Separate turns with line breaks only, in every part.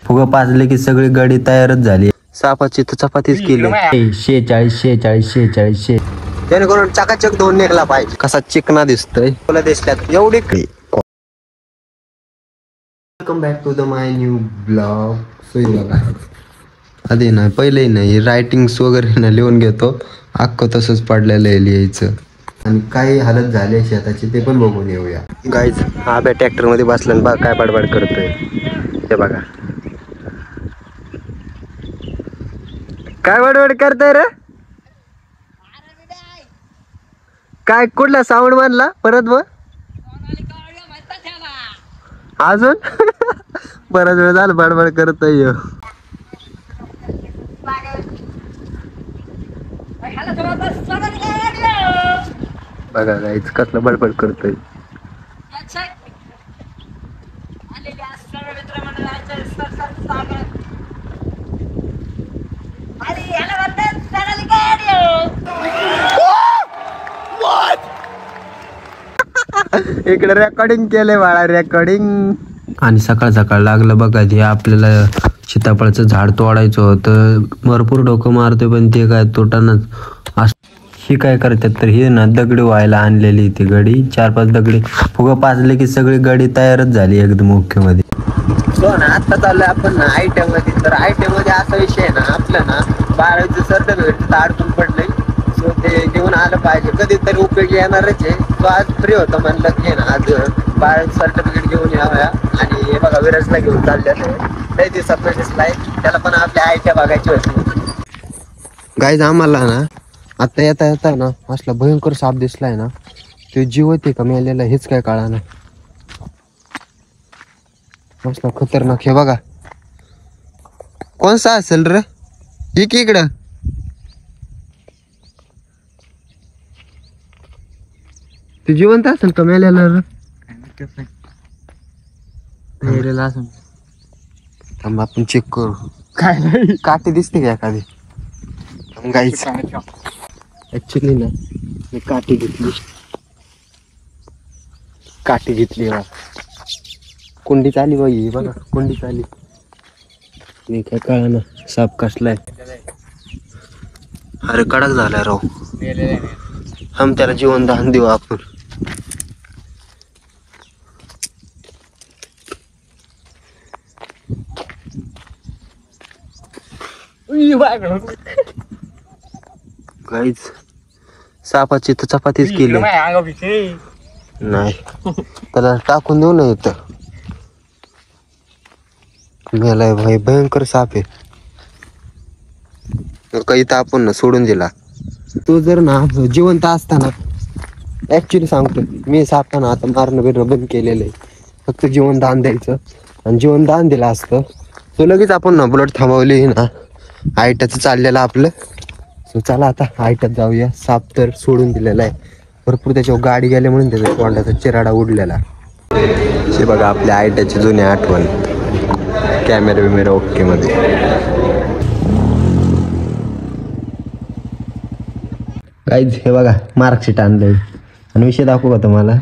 फुगं पाजले की सगळी गाडी तयारच झाली. सापाची तर चपातीच केली. 46 जेणेकरून चकाचक धुवून निघला पाहिजे. कसा चिकना दिसतोय तुला दिसल्यात एवढी. Welcome back to the my new blog. बघा आधी ना पहिले नाही रायटिंग्स वगैरे ना लिहून घेतो. अख्खं तसंच पडलेलं आहे लिहायचं. आणि काही हालत झाली शेताची ते पण बघून येऊया. गाईज हा बॅ ट्रॅक्टर मध्ये बसला बघा काय बडबड करतोय ते बघा. काय बडबड करतोय रे? काय कुठला साऊंड मानला परत मग अजून बराच वेळ झाला बडबड करतोय. बघा गाईच कसलं बडबड करतोय. इकडे रेकॉर्डिंग केले बाळा रेकॉर्डिंग. आणि सकाळ सकाळ लागलं बघा ते आपल्याला सीताफळाचं झाड तोडायचं होतं. भरपूर डोकं मारतोय पण ते काय तोटानच. ही काय करतात तर ही ना दगडी व्हायला आणलेली ती गडी 4-5 दगडी फुगं पाजले की सगळी गडी तयारच झाली एकदम ओके मध्ये. सो ना आता चाललोय आपण ना आयटी मध्ये. तर आयटी मध्ये असा विषय आहे ना आपलं ना 12वीचं सर्टिफिकेट अडकून पडलंय. सो ते घेऊन आलं पाहिजे कधीतरी उपयोगी येणारच आहे. तो आज फ्री होता म्हणलं की ना आज 12वीचं सर्टिफिकेट घेऊन यावया. आणि हे बघा विराजला घेऊन चाललेलं आहे. लय दिवसात दिसलाय त्याला पण आपल्या आयटी बघायची होती. गाईज आम्हाला ना आता येता ना असला भयंकर साप दिसलाय ना. तो जिवंत आहे का मेलेला हेच काय कळा ना. असला खतरनाक हे बघा. कोणसा असेल रे इकडं. ते जिवंत असेल का मेलेला रे? मेलेला असेल. थांब आपण चेक करू. काय नाही काठी दिसते का एखादी? गाईच ऍक्च्युली ना मी काठी घेतली कुंडीच आली बाई बघा कुंडीच आली. मी काय कळा ना साप कसलाय. अरे कडक झालाय राव. हम त्याला जीवन दान देऊ आपण. गाईज सापाची तर चपातीच केली. नाही त्याला टाकून देऊ ना इथं. मेलाय भाई भयंकर साप आहे. काही तर आपण ना सोडून दिला. तो जर ना जिवंत असताना ऍक्च्युली सांगतो मी सापाना आता मारणं बिरणं बंद केलेलं आहे. फक्त जीवन दान द्यायचं आणि जीवन दान दिलं असतं तो लगेच आपण ना बुलेट थांबवली ना आयट्याचं चाललेलं आपलं. सो चला आता आयट्यात जाऊया. साप तर सोडून दिलेला आहे. भरपूर त्याच्यावर गाडी गेल्या म्हणून त्याचा तोंडाचा चिराडा उडलेला. हे बघा आपल्या आयट्याची जुनी आठवण. कॅमेरा बिमेरा ओके मध्ये. गाईज हे बघा मार्कशीट आणलंय आणि विषय दाखवू का तुम्हाला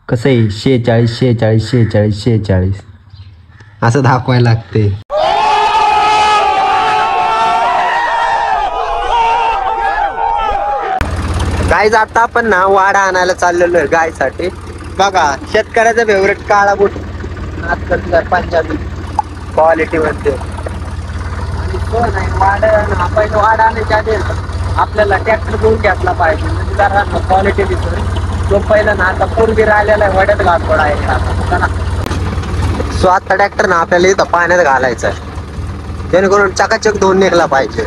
कसं आहे. 46 असं दाखवायला लागते. गाईज आता आपण ना वाडा आणायला चाललेलो आहे गायसाठी. बघा शेतकऱ्याचा फेवरेट काळा बूट आजकालचा पंजाबी क्वालिटी मध्ये. आणि तो नाही वाडा आपण वाडा आणायच्या आधी आपल्याला ट्रॅक्टर घेऊन घेतला पाहिजे म्हणजे जरा क्वालिटी दिसतोय. तो पहिला ना आता पूर्वी राहिलेला आहे वड्यात घालतोडा आहे. सो आता ट्रॅक्टर ना आपल्याला इथं पाण्यात घालायचं आहे जेणेकरून चकाचक धुवून निघला पाहिजे.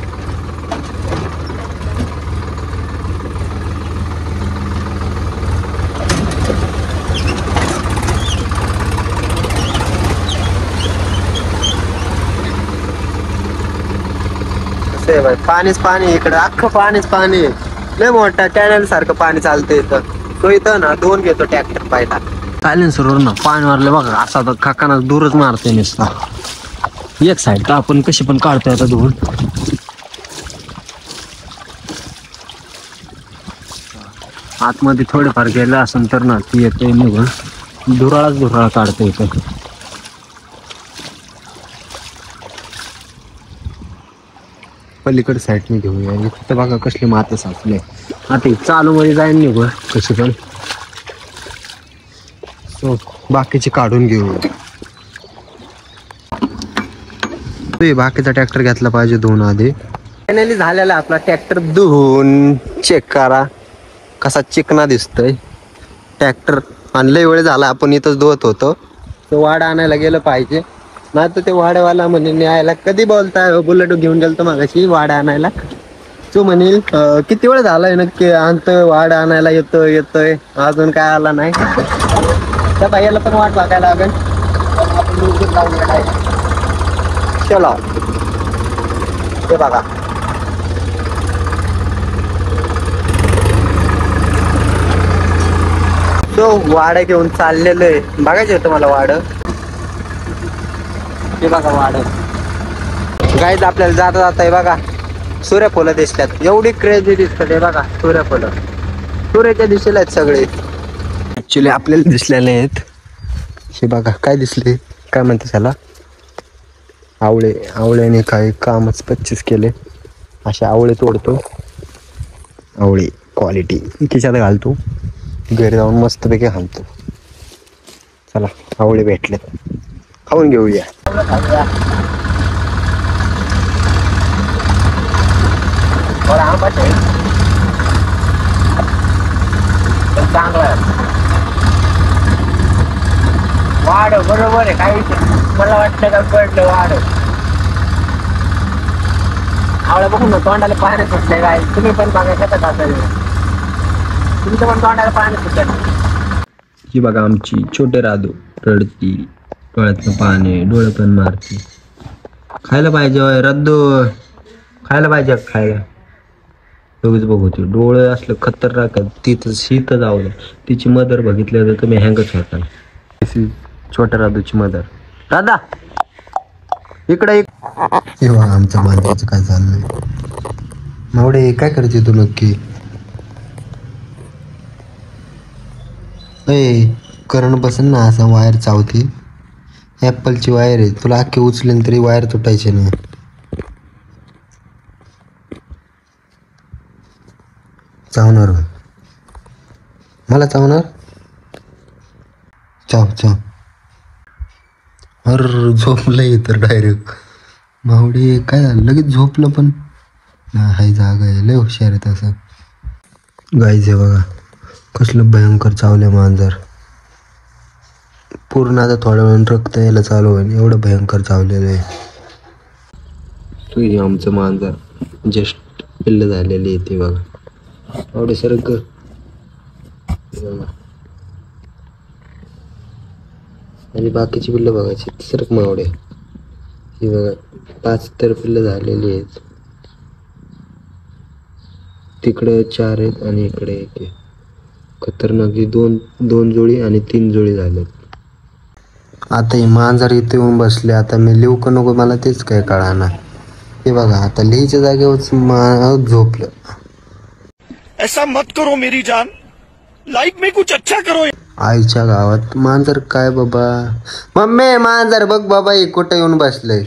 पाणीच पाणी इकडं अख्खं पाणीच पाणी. लय मोठा कॅनल सारखं पाणी चालतं इथं. तो इथं ना धुवून घेतो ट्रॅक्टर पहिला. सायलेन्सर ना पाणी मारलं बघा असा तर खाकाना दूरच मारते नुसता. एक साईड तर आपण कशी पण काढतोय आता धुवून. आतमध्ये थोडेफार गेलं असेल तर ना ती येते निघून धुराळाच काढतो इथं. पलीकडे साईडने घेऊया. इथं बघा कसली माती साचले. आता चालू मध्ये जाईन निघू कशी पण. सो बाकीचे काढून घेऊ. बाकीचा ट्रॅक्टर घेतला पाहिजे धुवून आधी. फायनली झालेला आपला ट्रॅक्टर धुवून. चेक करा कसा चिकना दिसतोय ट्रॅक्टर. आणि लय वेळ झाला आपण इथंच धुवत होतो. तो वाडा आणायला गेलं पाहिजे. नाही तर ते वाड्यावाला म्हणे न्यायला कधी बोलताय बुलेट घेऊन गेलतो मागाशी वाडा आणायला. तो म्हणेल किती वेळ झालाय नक्की आणतोय वाडा आणायला येतोय अजून काय आला नाही. त्या बाईला पण वाट बघायला लागेल. चलो ते बघा तो वाडा घेऊन चाललेलो आहे. बघायचं होतं मला वाड. हे बघा वाड गाईज आपल्याला जाता जाता. बघा सूर्यफुलं दिसतात. एवढी क्रेझी दिसतात. हे बघा सूर्यफुलं सूर्याच्या दिशेला आहेत सगळे. ऍक्च्युली आपल्याला दिसलेले आहेत. हे बघा काय दिसले काय म्हणते त्याला आवळ्याने काही कामच 25 केले. असे आवळे तोडतो. आवळे क्वालिटी खिशात घालतो. घरी जाऊन मस्तपैकी घालतो. चला आवळे भेटले खाऊन घेऊया. वाढ बरोबर आहे. काही मला वाटलं का पडलं वाढ. आवळा बघून ना तोंडाला पाणी सुटलंय. काय तुम्ही पण बघायचं का तुमचं पण तोंडाला पाणी सुटलं. ही बघा आमची छोटे राधू रडती. डोळ्यातनं पाणी डोळे पण मारते. खायला पाहिजे रद्दू खायला पाहिजे खायला. दोघीच बघू डोळे असलं खतरनाक. तिथं शीतच आवडलं. तिची मदर बघितलं तर तुम्ही हँगच होता. छोट्या राधूची मदर. राधा इकडे आमच्या मांजरीचं काय चाललंय. मावडे काय करते तू नक्की. करण बसन ना असा वायर चावती. ॲपलची वायर आहे. तुला अख्खी उचलेन तरी वायर तुटायची नाही. चावणार मला चावणार. चाव चाव. अर झोपलंय तर डायरेक्ट. मावडी काय झालं लगेच झोपलं. पण हाय जागा आहे. लय हुशार आहे तसं. गाईज आहे बघा कसलं भयंकर चावलं मांजर. पूर्ण आता थोड्या वेळानं रक्त यायला चालू होईल. एवढं भयंकर चावलेलं आहे. तू आमचं मांजर जस्ट पिल्ल झालेली आहे ते बघा. एवढे सरक आणि बाकीची पिल्लं बघायची सरक मावडे. ही बघा 5 तर पिल्लं झालेली आहेत. तिकडे 4 आहेत आणि इकडे 1 आहे. खतरनाक. दोन जोडी आणि 3 जोडी झालेत. आता ही मांजर इथे येऊन बसले. आता मी लिहू का नको मला तेच काय कळाना. हे बघा आता लिहायच्या जागेवर झोपलं.
ऐसा मत करो मेरी जान. लाइफ में कुछ अच्छा करो.
आईच्या गावात मांजर काय बाबा. मम्मी मांजर बघ बाबा कुठं येऊन बसलंय.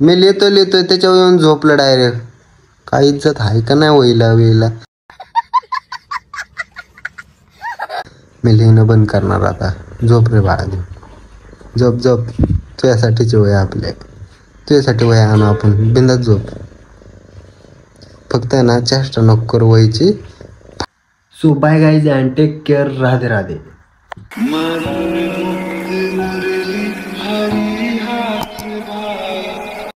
मी लिहितोय त्याच्यावर येऊन झोपलं डायरेक्ट. काही इज्जत आहे का नाही वहिला वेला. मी लिहिणं बंद करणार आता. झोप रे बाळा. झोप तुझ्यासाठीच वय आपले. तुझ्यासाठी वय आणू आपण. बिंदात झोप. फक्त ना चेष्टा नको करू वयची. So bye guys and take care. Radhe Radhe.